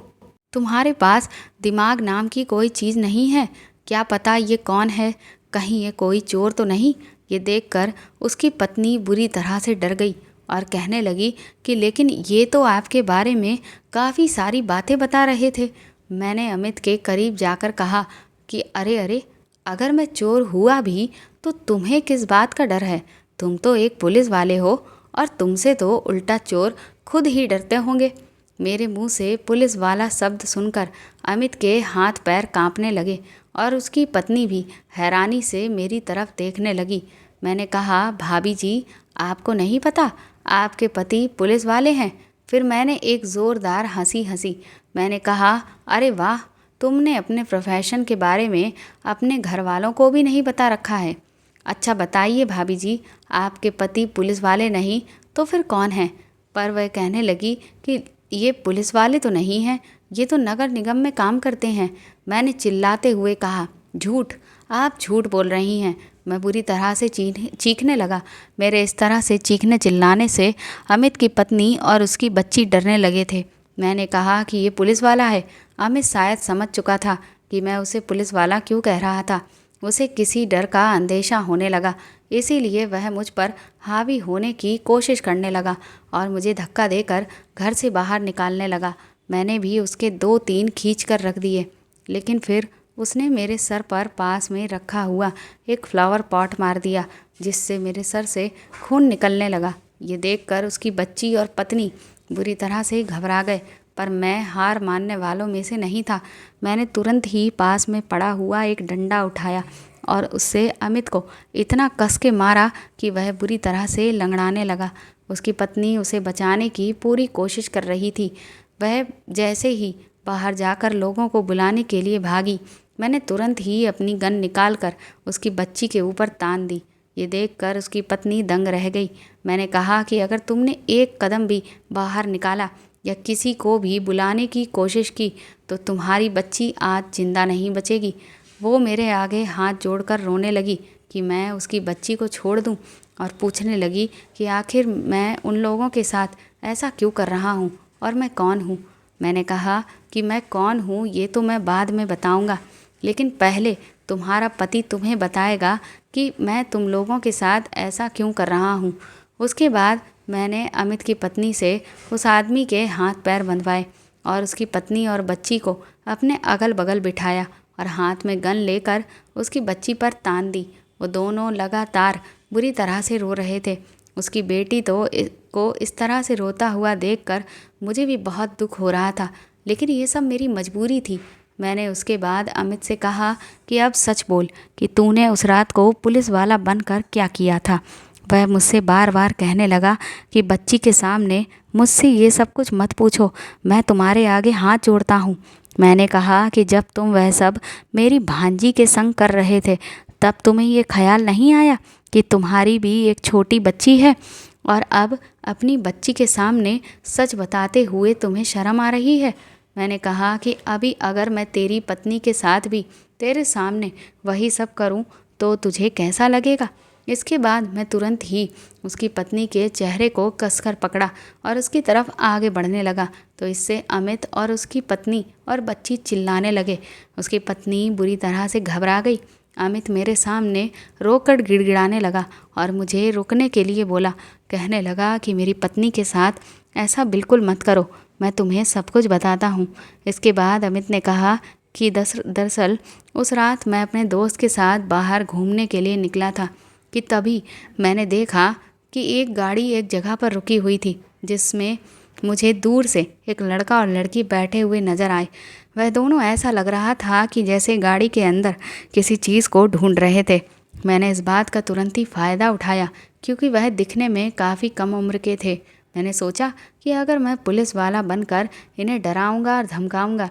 तुम्हारे पास दिमाग नाम की कोई चीज़ नहीं है। क्या पता ये कौन है, कहीं ये कोई चोर तो नहीं। ये देखकर उसकी पत्नी बुरी तरह से डर गई और कहने लगी कि लेकिन ये तो आपके बारे में काफ़ी सारी बातें बता रहे थे। मैंने अमित के करीब जाकर कहा कि अरे अरे, अगर मैं चोर हुआ भी तो तुम्हें किस बात का डर है। तुम तो एक पुलिस वाले हो और तुमसे तो उल्टा चोर खुद ही डरते होंगे। मेरे मुंह से पुलिस वाला शब्द सुनकर अमित के हाथ पैर कांपने लगे और उसकी पत्नी भी हैरानी से मेरी तरफ देखने लगी। मैंने कहा, भाभी जी, आपको नहीं पता आपके पति पुलिस वाले हैं। फिर मैंने एक ज़ोरदार हंसी हंसी। मैंने कहा, अरे वाह, तुमने अपने प्रोफेशन के बारे में अपने घर वालों को भी नहीं बता रखा है। अच्छा बताइए भाभी जी, आपके पति पुलिस वाले नहीं तो फिर कौन है। पर वह कहने लगी कि ये पुलिस वाले तो नहीं हैं, ये तो नगर निगम में काम करते हैं। मैंने चिल्लाते हुए कहा, झूठ, आप झूठ बोल रही हैं। मैं बुरी तरह से चीखने लगा। मेरे इस तरह से चीखने चिल्लाने से अमित की पत्नी और उसकी बच्ची डरने लगे थे। मैंने कहा कि ये पुलिस वाला है। अमित शायद समझ चुका था कि मैं उसे पुलिस वाला क्यों कह रहा था। उसे किसी डर का अंदेशा होने लगा, इसीलिए वह मुझ पर हावी होने की कोशिश करने लगा और मुझे धक्का देकर घर से बाहर निकालने लगा। मैंने भी उसके 2-3 खींच कर रख दिए, लेकिन फिर उसने मेरे सर पर पास में रखा हुआ एक फ्लावर पॉट मार दिया, जिससे मेरे सर से खून निकलने लगा। ये देखकर उसकी बच्ची और पत्नी बुरी तरह से घबरा गए, पर मैं हार मानने वालों में से नहीं था। मैंने तुरंत ही पास में पड़ा हुआ एक डंडा उठाया और उससे अमित को इतना कस के मारा कि वह बुरी तरह से लंगड़ाने लगा। उसकी पत्नी उसे बचाने की पूरी कोशिश कर रही थी। वह जैसे ही बाहर जाकर लोगों को बुलाने के लिए भागी, मैंने तुरंत ही अपनी गन निकालकर उसकी बच्ची के ऊपर तान दी। ये देखकर उसकी पत्नी दंग रह गई। मैंने कहा कि अगर तुमने एक कदम भी बाहर निकाला या किसी को भी बुलाने की कोशिश की तो तुम्हारी बच्ची आज जिंदा नहीं बचेगी। वो मेरे आगे हाथ जोड़कर रोने लगी कि मैं उसकी बच्ची को छोड़ दूं और पूछने लगी कि आखिर मैं उन लोगों के साथ ऐसा क्यों कर रहा हूं और मैं कौन हूं। मैंने कहा कि मैं कौन हूं ये तो मैं बाद में बताऊंगा, लेकिन पहले तुम्हारा पति तुम्हें बताएगा कि मैं तुम लोगों के साथ ऐसा क्यों कर रहा हूं। उसके बाद मैंने अमित की पत्नी से उस आदमी के हाथ पैर बंधवाए और उसकी पत्नी और बच्ची को अपने अगल बगल बिठाया और हाथ में गन लेकर उसकी बच्ची पर तान दी। वो दोनों लगातार बुरी तरह से रो रहे थे। उसकी बेटी को इस तरह से रोता हुआ देखकर मुझे भी बहुत दुख हो रहा था, लेकिन ये सब मेरी मजबूरी थी। मैंने उसके बाद अमित से कहा कि अब सच बोल कि तूने उस रात को पुलिस वाला बनकर क्या किया था। वह मुझसे बार बार कहने लगा कि बच्ची के सामने मुझसे ये सब कुछ मत पूछो, मैं तुम्हारे आगे हाथ जोड़ता हूँ। मैंने कहा कि जब तुम वह सब मेरी भांजी के संग कर रहे थे तब तुम्हें ये ख्याल नहीं आया कि तुम्हारी भी एक छोटी बच्ची है और अब अपनी बच्ची के सामने सच बताते हुए तुम्हें शर्म आ रही है। मैंने कहा कि अभी अगर मैं तेरी पत्नी के साथ भी तेरे सामने वही सब करूं तो तुझे कैसा लगेगा। इसके बाद मैं तुरंत ही उसकी पत्नी के चेहरे को कसकर पकड़ा और उसकी तरफ आगे बढ़ने लगा तो इससे अमित और उसकी पत्नी और बच्ची चिल्लाने लगे। उसकी पत्नी बुरी तरह से घबरा गई। अमित मेरे सामने रोकर गिड़गिड़ाने लगा और मुझे रुकने के लिए बोला। कहने लगा कि मेरी पत्नी के साथ ऐसा बिल्कुल मत करो, मैं तुम्हें सब कुछ बताता हूँ। इसके बाद अमित ने कहा कि दरअसल उस रात मैं अपने दोस्त के साथ बाहर घूमने के लिए निकला था कि तभी मैंने देखा कि एक गाड़ी एक जगह पर रुकी हुई थी जिसमें मुझे दूर से एक लड़का और लड़की बैठे हुए नज़र आए। वह दोनों ऐसा लग रहा था कि जैसे गाड़ी के अंदर किसी चीज़ को ढूंढ रहे थे। मैंने इस बात का तुरंत ही फ़ायदा उठाया क्योंकि वह दिखने में काफ़ी कम उम्र के थे। मैंने सोचा कि अगर मैं पुलिस वाला बनकर इन्हें डराऊंगा और धमकाऊंगा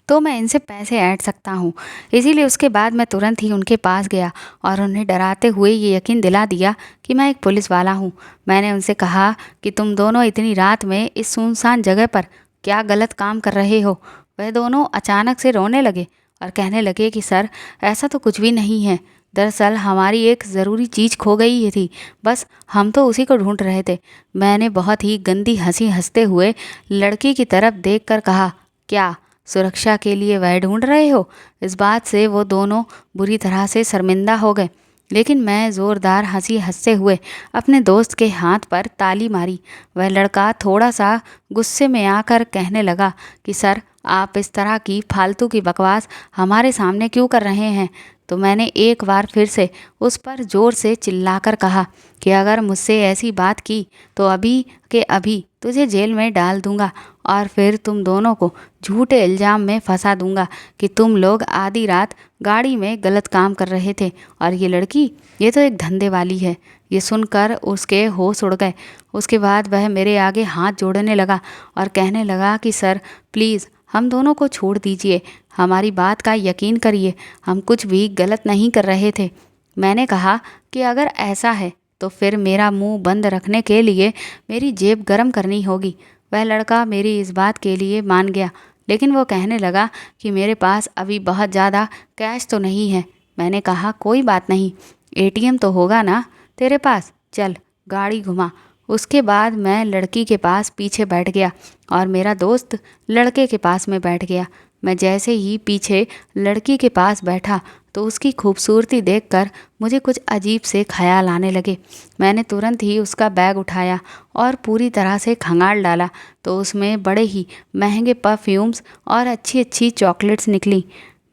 तो मैं इनसे पैसे ऐंठ सकता हूँ। इसीलिए उसके बाद मैं तुरंत ही उनके पास गया और उन्हें डराते हुए ये यकीन दिला दिया कि मैं एक पुलिस वाला हूँ। मैंने उनसे कहा कि तुम दोनों इतनी रात में इस सुनसान जगह पर क्या गलत काम कर रहे हो। वह दोनों अचानक से रोने लगे और कहने लगे कि सर, ऐसा तो कुछ भी नहीं है। दरअसल हमारी एक ज़रूरी चीज़ खो गई थी, बस हम तो उसी को ढूंढ रहे थे। मैंने बहुत ही गंदी हंसी हंसते हुए लड़की की तरफ देखकर कहा, क्या सुरक्षा के लिए वह ढूंढ रहे हो। इस बात से वो दोनों बुरी तरह से शर्मिंदा हो गए, लेकिन मैं ज़ोरदार हंसी हंसते हुए अपने दोस्त के हाथ पर ताली मारी। वह लड़का थोड़ा सा गुस्से में आकर कहने लगा कि सर, आप इस तरह की फालतू की बकवास हमारे सामने क्यों कर रहे हैं। तो मैंने एक बार फिर से उस पर ज़ोर से चिल्लाकर कहा कि अगर मुझसे ऐसी बात की तो अभी के अभी तुझे जेल में डाल दूंगा और फिर तुम दोनों को झूठे इल्ज़ाम में फंसा दूंगा कि तुम लोग आधी रात गाड़ी में गलत काम कर रहे थे और ये लड़की, ये तो एक धंधे वाली है। ये सुनकर उसके होश उड़ गए। उसके बाद वह मेरे आगे हाथ जोड़ने लगा और कहने लगा कि सर, प्लीज़ हम दोनों को छोड़ दीजिए, हमारी बात का यकीन करिए, हम कुछ भी गलत नहीं कर रहे थे। मैंने कहा कि अगर ऐसा है तो फिर मेरा मुंह बंद रखने के लिए मेरी जेब गर्म करनी होगी। वह लड़का मेरी इस बात के लिए मान गया, लेकिन वो कहने लगा कि मेरे पास अभी बहुत ज़्यादा कैश तो नहीं है। मैंने कहा कोई बात नहीं, एटीएम तो होगा ना तेरे पास, चल गाड़ी घुमा। उसके बाद मैं लड़की के पास पीछे बैठ गया और मेरा दोस्त लड़के के पास में बैठ गया। मैं जैसे ही पीछे लड़की के पास बैठा तो उसकी खूबसूरती देखकर मुझे कुछ अजीब से ख्याल आने लगे। मैंने तुरंत ही उसका बैग उठाया और पूरी तरह से खंगाल डाला तो उसमें बड़े ही महंगे परफ्यूम्स और अच्छी अच्छी चॉकलेट्स निकली।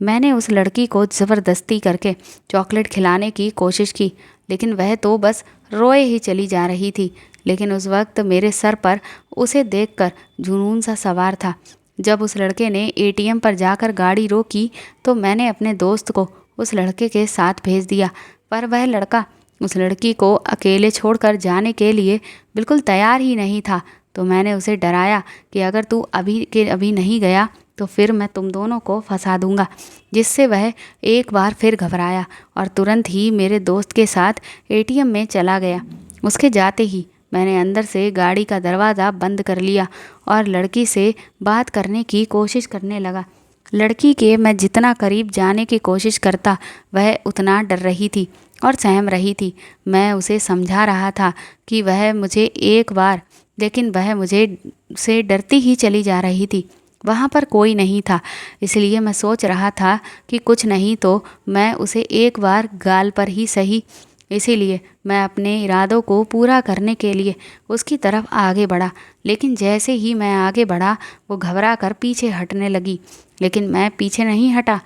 मैंने उस लड़की को ज़बरदस्ती करके चॉकलेट खिलाने की कोशिश की, लेकिन वह तो बस रोए ही चली जा रही थी। लेकिन उस वक्त मेरे सर पर उसे देखकर जुनून सा सवार था। जब उस लड़के ने एटीएम पर जाकर गाड़ी रोकी तो मैंने अपने दोस्त को उस लड़के के साथ भेज दिया, पर वह लड़का उस लड़की को अकेले छोड़कर जाने के लिए बिल्कुल तैयार ही नहीं था। तो मैंने उसे डराया कि अगर तू अभी के अभी नहीं गया तो फिर मैं तुम दोनों को फंसा दूंगा, जिससे वह एक बार फिर घबराया और तुरंत ही मेरे दोस्त के साथ एटीएम में चला गया। उसके जाते ही मैंने अंदर से गाड़ी का दरवाज़ा बंद कर लिया और लड़की से बात करने की कोशिश करने लगा। लड़की के मैं जितना करीब जाने की कोशिश करता वह उतना डर रही थी और सहम रही थी। मैं उसे समझा रहा था कि वह मुझे एक बार, लेकिन वह मुझे से डरती ही चली जा रही थी। वहाँ पर कोई नहीं था, इसलिए मैं सोच रहा था कि कुछ नहीं तो मैं उसे एक बार गाल पर ही सही। इसीलिए मैं अपने इरादों को पूरा करने के लिए उसकी तरफ आगे बढ़ा, लेकिन जैसे ही मैं आगे बढ़ा वो घबरा कर पीछे हटने लगी। लेकिन मैं पीछे नहीं हटा।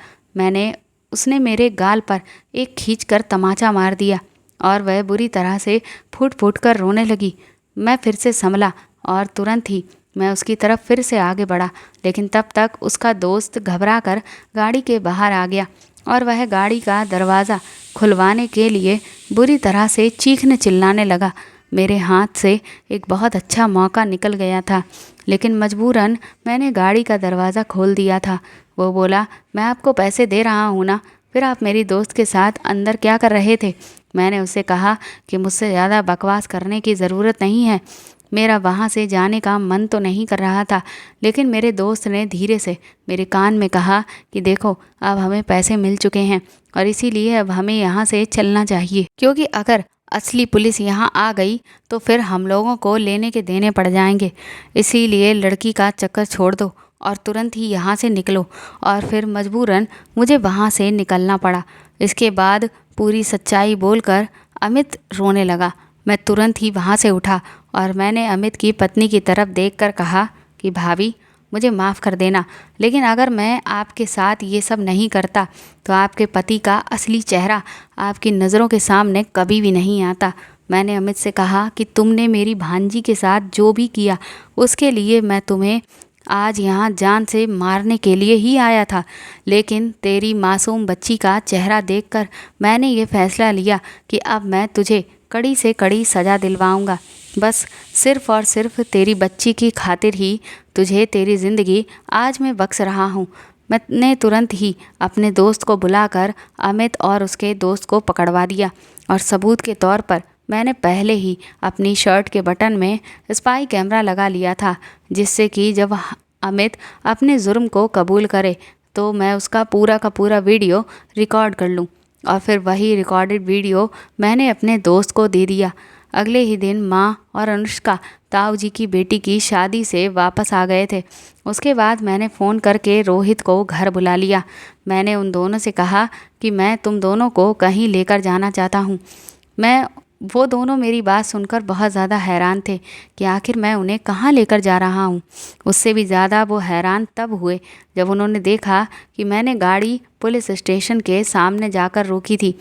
उसने मेरे गाल पर एक खींच कर तमाचा मार दिया और वह बुरी तरह से फूट फूट कर रोने लगी। मैं फिर से संभला और तुरंत ही मैं उसकी तरफ फिर से आगे बढ़ा, लेकिन तब तक उसका दोस्त घबराकर गाड़ी के बाहर आ गया और वह गाड़ी का दरवाज़ा खुलवाने के लिए बुरी तरह से चीखने चिल्लाने लगा। मेरे हाथ से एक बहुत अच्छा मौका निकल गया था, लेकिन मजबूरन मैंने गाड़ी का दरवाज़ा खोल दिया था। वो बोला, मैं आपको पैसे दे रहा हूँ ना, फिर आप मेरी दोस्त के साथ अंदर क्या कर रहे थे? मैंने उससे कहा कि मुझसे ज़्यादा बकवास करने की ज़रूरत नहीं है। मेरा वहाँ से जाने का मन तो नहीं कर रहा था, लेकिन मेरे दोस्त ने धीरे से मेरे कान में कहा कि देखो, अब हमें पैसे मिल चुके हैं और इसीलिए अब हमें यहाँ से चलना चाहिए, क्योंकि अगर असली पुलिस यहाँ आ गई तो फिर हम लोगों को लेने के देने पड़ जाएंगे। इसीलिए लड़की का चक्कर छोड़ दो और तुरंत ही यहाँ से निकलो। और फिर मजबूरन मुझे वहाँ से निकलना पड़ा। इसके बाद पूरी सच्चाई बोलकर अमित रोने लगा। मैं तुरंत ही वहाँ से उठा और मैंने अमित की पत्नी की तरफ देखकर कहा कि भाभी, मुझे माफ़ कर देना, लेकिन अगर मैं आपके साथ ये सब नहीं करता तो आपके पति का असली चेहरा आपकी नज़रों के सामने कभी भी नहीं आता। मैंने अमित से कहा कि तुमने मेरी भांजी के साथ जो भी किया उसके लिए मैं तुम्हें आज यहाँ जान से मारने के लिए ही आया था, लेकिन तेरी मासूम बच्ची का चेहरा देखकर मैंने ये फैसला लिया कि अब मैं तुझे कड़ी से कड़ी सज़ा दिलवाऊंगा। बस सिर्फ़ और सिर्फ तेरी बच्ची की खातिर ही तुझे तेरी ज़िंदगी आज मैं बख्श रहा हूँ। मैंने तुरंत ही अपने दोस्त को बुलाकर अमित और उसके दोस्त को पकड़वा दिया और सबूत के तौर पर मैंने पहले ही अपनी शर्ट के बटन में स्पाई कैमरा लगा लिया था, जिससे कि जब अमित अपने जुर्म को कबूल करे तो मैं उसका पूरा का पूरा वीडियो रिकॉर्ड कर लूँ। और फिर वही रिकॉर्डेड वीडियो मैंने अपने दोस्त को दे दिया। अगले ही दिन माँ और अनुष्का ताऊ जी की बेटी की शादी से वापस आ गए थे। उसके बाद मैंने फ़ोन करके रोहित को घर बुला लिया। मैंने उन दोनों से कहा कि मैं तुम दोनों को कहीं लेकर जाना चाहता हूँ। वो दोनों मेरी बात सुनकर बहुत ज़्यादा हैरान थे कि आखिर मैं उन्हें कहाँ लेकर जा रहा हूँ। उससे भी ज़्यादा वो हैरान तब हुए जब उन्होंने देखा कि मैंने गाड़ी पुलिस स्टेशन के सामने जाकर रोकी थी।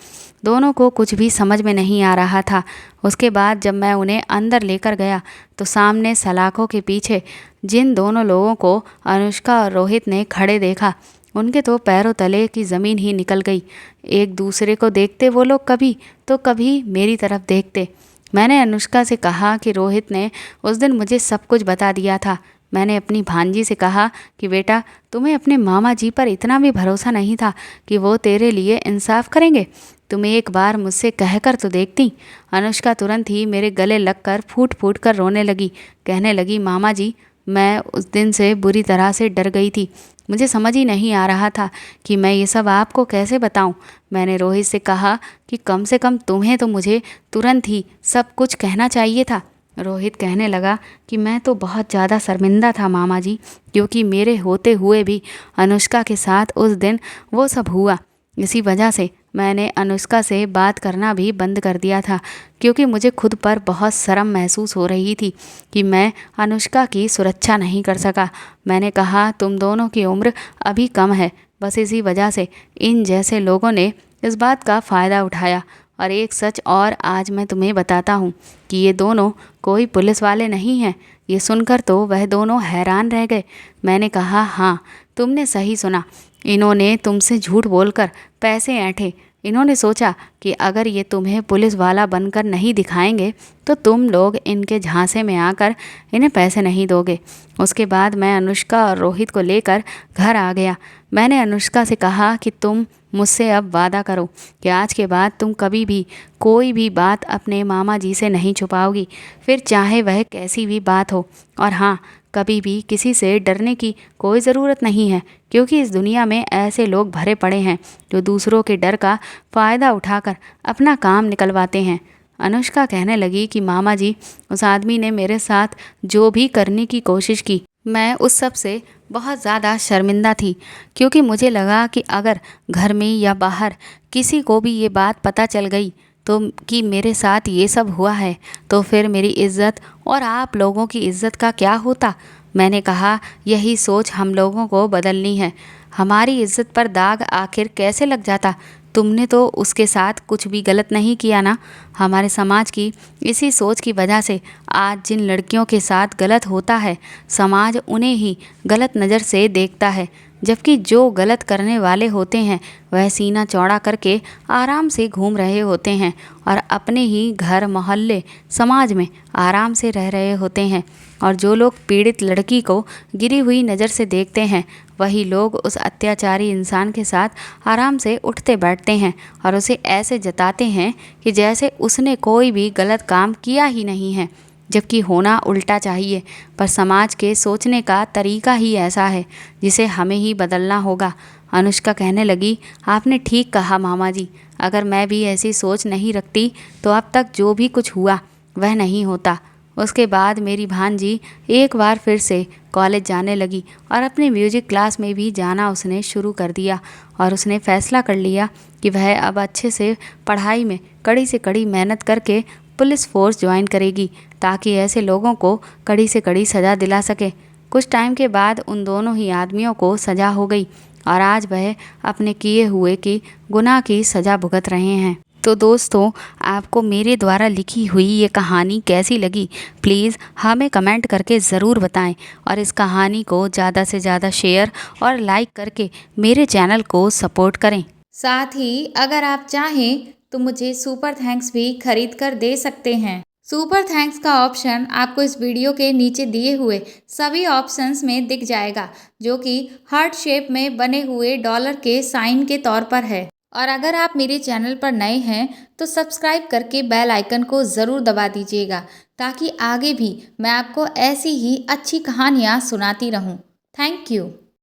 दोनों को कुछ भी समझ में नहीं आ रहा था। उसके बाद जब मैं उन्हें अंदर लेकर गया तो सामने सलाखों के पीछे जिन दोनों लोगों को अनुष्का और रोहित ने खड़े देखा, उनके तो पैरों तले की ज़मीन ही निकल गई। एक दूसरे को देखते वो लोग कभी तो कभी मेरी तरफ देखते। मैंने अनुष्का से कहा कि रोहित ने उस दिन मुझे सब कुछ बता दिया था। मैंने अपनी भांजी से कहा कि बेटा, तुम्हें अपने मामा जी पर इतना भी भरोसा नहीं था कि वो तेरे लिए इंसाफ करेंगे? तुम एक बार मुझसे कहकर तो देखती। अनुष्का तुरंत ही मेरे गले लगकर फूट फूट कर रोने लगी। कहने लगी, मामा जी, मैं उस दिन से बुरी तरह से डर गई थी। मुझे समझ ही नहीं आ रहा था कि मैं ये सब आपको कैसे बताऊं। मैंने रोहित से कहा कि कम से कम तुम्हें तो मुझे तुरंत ही सब कुछ कहना चाहिए था। रोहित कहने लगा कि मैं तो बहुत ज़्यादा शर्मिंदा था मामा जी, क्योंकि मेरे होते हुए भी अनुष्का के साथ उस दिन वो सब हुआ। इसी वजह से मैंने अनुष्का से बात करना भी बंद कर दिया था, क्योंकि मुझे खुद पर बहुत शर्म महसूस हो रही थी कि मैं अनुष्का की सुरक्षा नहीं कर सका। मैंने कहा, तुम दोनों की उम्र अभी कम है, बस इसी वजह से इन जैसे लोगों ने इस बात का फ़ायदा उठाया। और एक सच और आज मैं तुम्हें बताता हूँ कि ये दोनों कोई पुलिस वाले नहीं हैं। ये सुनकर तो वह दोनों हैरान रह गए। मैंने कहा, हाँ, तुमने सही सुना। इन्होंने तुमसे झूठ बोलकर पैसे ऐंठे। इन्होंने सोचा कि अगर ये तुम्हें पुलिस वाला बनकर नहीं दिखाएंगे तो तुम लोग इनके झांसे में आकर इन्हें पैसे नहीं दोगे। उसके बाद मैं अनुष्का और रोहित को लेकर घर आ गया। मैंने अनुष्का से कहा कि तुम मुझसे अब वादा करो कि आज के बाद तुम कभी भी कोई भी बात अपने मामा जी से नहीं छुपाओगी, फिर चाहे वह कैसी भी बात हो। और हाँ, कभी भी किसी से डरने की कोई ज़रूरत नहीं है, क्योंकि इस दुनिया में ऐसे लोग भरे पड़े हैं जो दूसरों के डर का फ़ायदा उठाकर अपना काम निकलवाते हैं। अनुष्का कहने लगी कि मामा जी, उस आदमी ने मेरे साथ जो भी करने की कोशिश की, मैं उस सब से बहुत ज़्यादा शर्मिंदा थी, क्योंकि मुझे लगा कि अगर घर में या बाहर किसी को भी ये बात पता चल गई तो कि मेरे साथ ये सब हुआ है, तो फिर मेरी इज़्ज़त और आप लोगों की इज़्ज़त का क्या होता। मैंने कहा, यही सोच हम लोगों को बदलनी है। हमारी इज़्ज़त पर दाग आखिर कैसे लग जाता? तुमने तो उसके साथ कुछ भी गलत नहीं किया ना। हमारे समाज की इसी सोच की वजह से आज जिन लड़कियों के साथ गलत होता है, समाज उन्हें ही गलत नज़र से देखता है, जबकि जो गलत करने वाले होते हैं वह सीना चौड़ा करके आराम से घूम रहे होते हैं और अपने ही घर, मोहल्ले, समाज में आराम से रह रहे होते हैं। और जो लोग पीड़ित लड़की को गिरी हुई नज़र से देखते हैं, वही लोग उस अत्याचारी इंसान के साथ आराम से उठते बैठते हैं और उसे ऐसे जताते हैं कि जैसे उसने कोई भी गलत काम किया ही नहीं है, जबकि होना उल्टा चाहिए। पर समाज के सोचने का तरीका ही ऐसा है जिसे हमें ही बदलना होगा। अनुष्का कहने लगी, आपने ठीक कहा मामा जी, अगर मैं भी ऐसी सोच नहीं रखती तो अब तक जो भी कुछ हुआ वह नहीं होता। उसके बाद मेरी भांजी एक बार फिर से कॉलेज जाने लगी और अपने म्यूजिक क्लास में भी जाना उसने शुरू कर दिया और उसने फैसला कर लिया कि वह अब अच्छे से पढ़ाई में कड़ी से कड़ी मेहनत करके पुलिस फोर्स ज्वाइन करेगी, ताकि ऐसे लोगों को कड़ी से कड़ी सज़ा दिला सके। कुछ टाइम के बाद उन दोनों ही आदमियों को सज़ा हो गई और आज वह अपने किए हुए की गुनाह की सज़ा भुगत रहे हैं। तो दोस्तों, आपको मेरे द्वारा लिखी हुई ये कहानी कैसी लगी, प्लीज़ हमें कमेंट करके ज़रूर बताएं और इस कहानी को ज़्यादा से ज़्यादा शेयर और लाइक करके मेरे चैनल को सपोर्ट करें। साथ ही अगर आप चाहें तो मुझे सुपर थैंक्स भी खरीद कर दे सकते हैं। सुपर थैंक्स का ऑप्शन आपको इस वीडियो के नीचे दिए हुए सभी ऑप्शंस में दिख जाएगा, जो कि हार्ट शेप में बने हुए डॉलर के साइन के तौर पर है। और अगर आप मेरे चैनल पर नए हैं तो सब्सक्राइब करके बेल आइकन को ज़रूर दबा दीजिएगा, ताकि आगे भी मैं आपको ऐसी ही अच्छी कहानियाँ सुनाती रहूँ। Thank you.